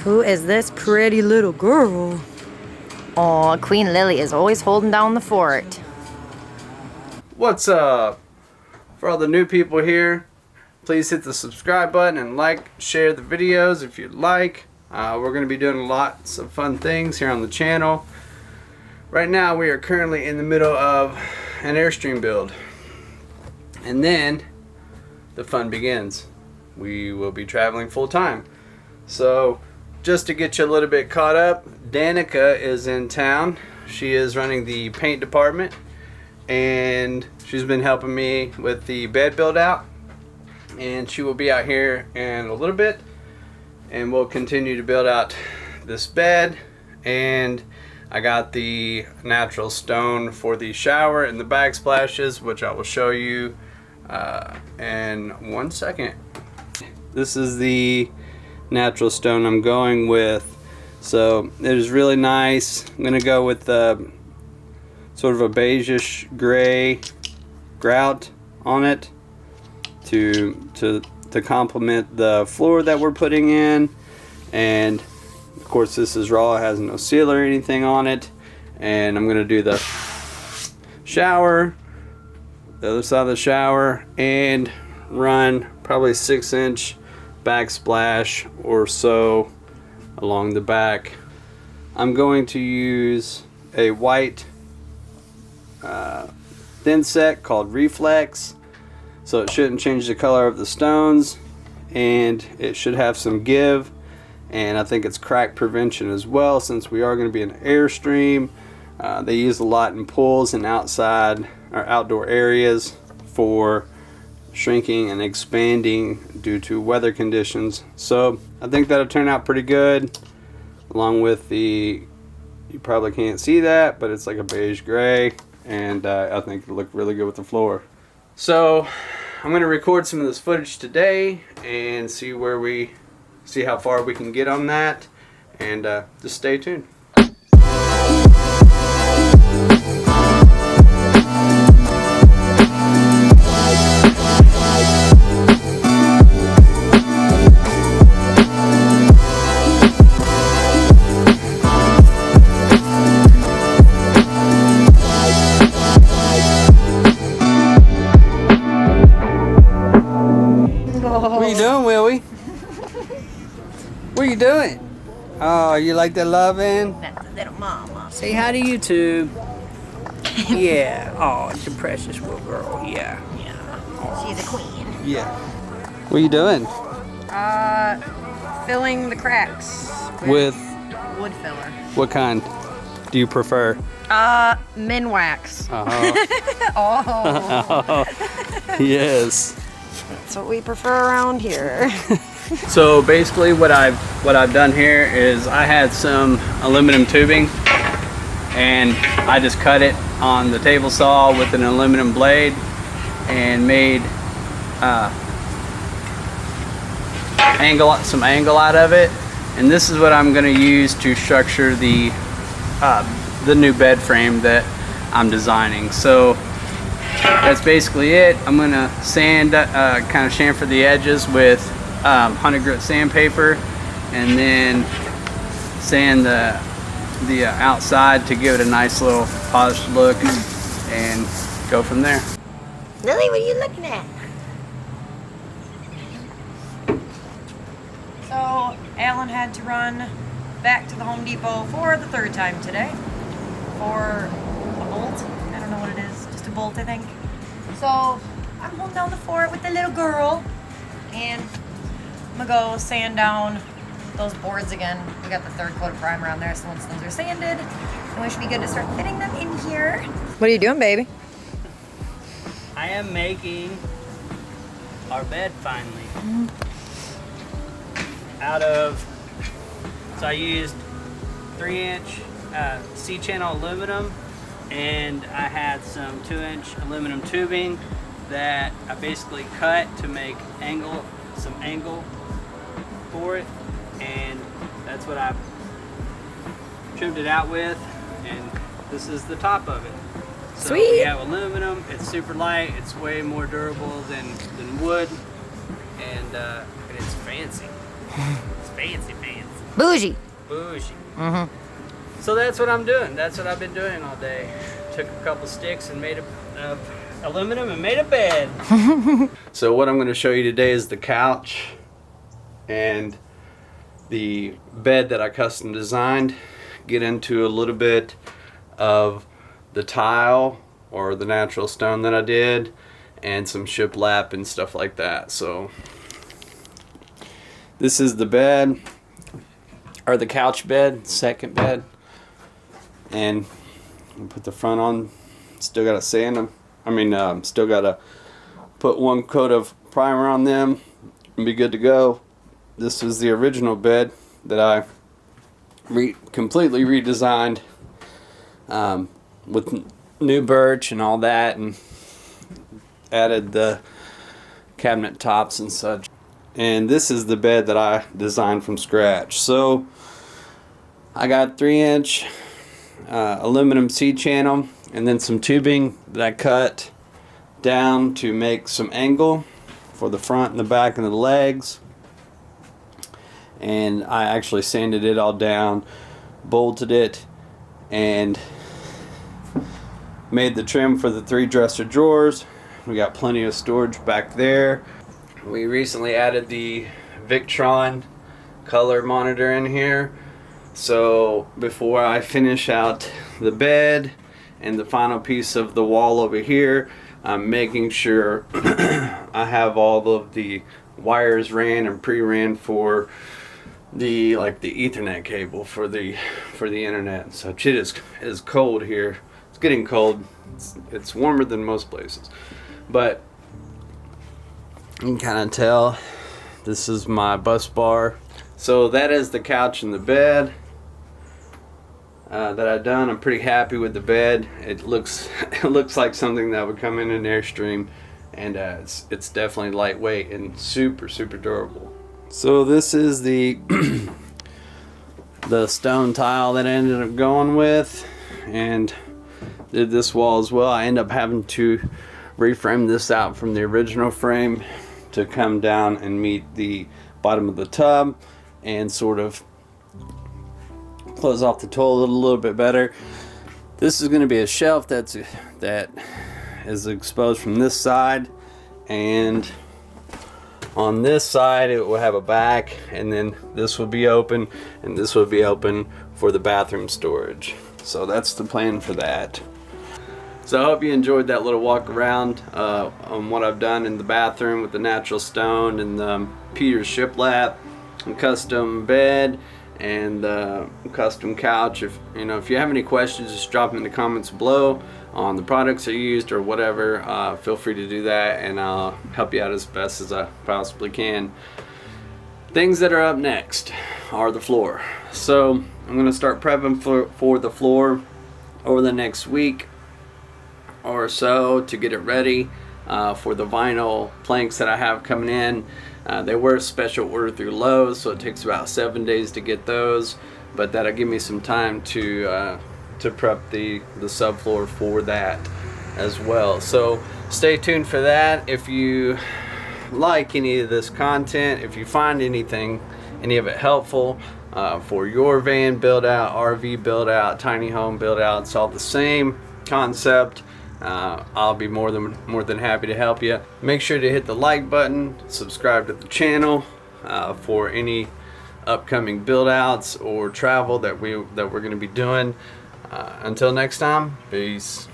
Who is this pretty little girl? Aw, Queen Lily is always holding down the fort. What's up? For all the new people here, please hit the subscribe button and like, share the videos if you'd like. We're going to be doing lots of fun things here on the channel. Right now we are currently in the middle of an Airstream build. And then the fun begins. We will be traveling full time. So just to get you a little bit caught up, Danica is in town. She is running the paint department and she's been helping me with the bed build out, and she will be out here in a little bit and we'll continue to build out this bed. And I got the natural stone for the shower and the backsplashes, which I will show you in 1 second. This is the natural stone I'm going with. So it is really nice. I'm gonna go with sort of a beigeish gray grout on it to complement the floor that we're putting in. And of course this is raw, it has no seal or anything on it. And I'm gonna do the shower, the other side of the shower, and run probably 6-inch backsplash or so along the back. I'm going to use a white thin set called Reflex, so it shouldn't change the color of the stones, and it should have some give, and I think it's crack prevention as well, since we are going to be in Airstream. They use a lot in pools and outside or outdoor areas for shrinking and expanding due to weather conditions. So I think that'll turn out pretty good, along with the, you probably can't see that, but it's like a beige gray, and I think it'll look really good with the floor. So I'm going to record some of this footage today and see how far we can get on that, and just stay tuned. What are you doing, Willie? What are you doing? Oh, you like the loving? That's a little mama. Say hi to YouTube. Yeah. Oh, it's a precious little girl. Yeah. Yeah. She's a queen. Yeah. What are you doing? Filling the cracks With wood filler. what kind do you prefer? Minwax. Oh. Yes. That's what we prefer around here. So basically what I've done here is I had some aluminum tubing and I just cut it on the table saw with an aluminum blade and made some angle out of it, and this is what I'm going to use to structure the new bed frame that I'm designing. So that's basically it. I'm going to sand, kind of chamfer the edges with 100 grit sandpaper, and then sand the outside to give it a nice little polished look, and go from there. Lily, what are you looking at? So Alan had to run back to the Home Depot for the 3rd time today for a bolt. I don't know what it is, just a bolt I think. So I'm holding down the fort with the little girl, and I'm gonna go sand down those boards again. We got the 3rd coat of primer on there, so once those are sanded, then we should be good to start fitting them in here. What are you doing, baby? I am making our bed finally. So I used 3-inch C-channel aluminum, and I had some 2-inch aluminum tubing that I basically cut to make some angle for it, and that's what I trimmed it out with, and this is the top of it. So Sweet. we have aluminum, it's super light, it's way more durable than wood, and it's fancy. It's fancy. Bougie. Bougie. So that's what I'm doing. That's what I've been doing all day. Took a couple sticks and made aluminum and made a bed. So what I'm going to show you today is the couch and the bed that I custom designed. Get into a little bit of the tile or the natural stone that I did, and some shiplap and stuff like that. So this is the bed, or the couch bed, second bed, and I'll put the front on. Still gotta sand them. Still gotta put one coat of primer on them and be good to go. This is the original bed that I completely redesigned with new birch and all that, and added the cabinet tops and such. And this is the bed that I designed from scratch. So I got 3-inch aluminum C-channel and then some tubing that I cut down to make some angle for the front and the back and the legs. And I actually sanded it all down, bolted it, and made the trim for the 3 dresser drawers. We got plenty of storage back there. We recently added the Victron color monitor in here. So before I finish out the bed and the final piece of the wall over here, I'm making sure I have all of the wires ran and pre-ran for the Ethernet cable for the internet. So it is cold here. It's getting cold. It's warmer than most places, but you can kind of tell this is my bus bar. So that is the couch and the bed that I've done. I'm pretty happy with the bed. It looks like something that would come in an Airstream, and it's definitely lightweight and super durable. So this is the the stone tile that I ended up going with, and did this wall as well. I end up having to reframe this out from the original frame to come down and meet the bottom of the tub and sort of close off the toilet a little bit better. This is going to be a shelf that is exposed from this side, and on this side it will have a back, and then this will be open, and this will be open for the bathroom storage. So that's the plan for that. So I hope you enjoyed that little walk around on what I've done in the bathroom with the natural stone and the Peter's shiplap and custom bed and custom couch. If you have any questions, just drop them in the comments below on the products I used or whatever. Feel free to do that, and I'll help you out as best as I possibly can. Things that are up next are the floor. So I'm going to start prepping for the floor over the next week or so to get it ready for the vinyl planks that I have coming in. They were a special order through Lowe's, so it takes about 7 days to get those, but that'll give me some time to prep the subfloor for that as well. So stay tuned for that. If you like any of this content, if you find any of it helpful for your van build out, RV build out, tiny home build out, it's all the same concept. I'll be more than happy to help you. Make sure to hit the like button, subscribe to the channel for any upcoming build outs or travel that we're going to be doing. Until next time, peace.